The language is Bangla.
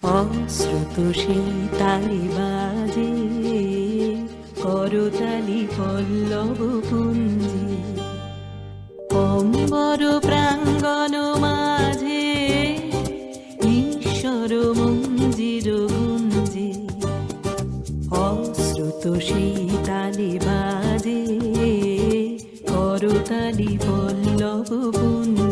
অশ্রুত সেই তালে বাজে করতালি পল্লব পুঞ্জে, অম্বর প্রাঙ্গণ মাঝে ঈশ্বর মঞ্জির গুঞ্জে। অশ্রুত সেই তালে বাজে করতালি পল্লব পুঞ্জে।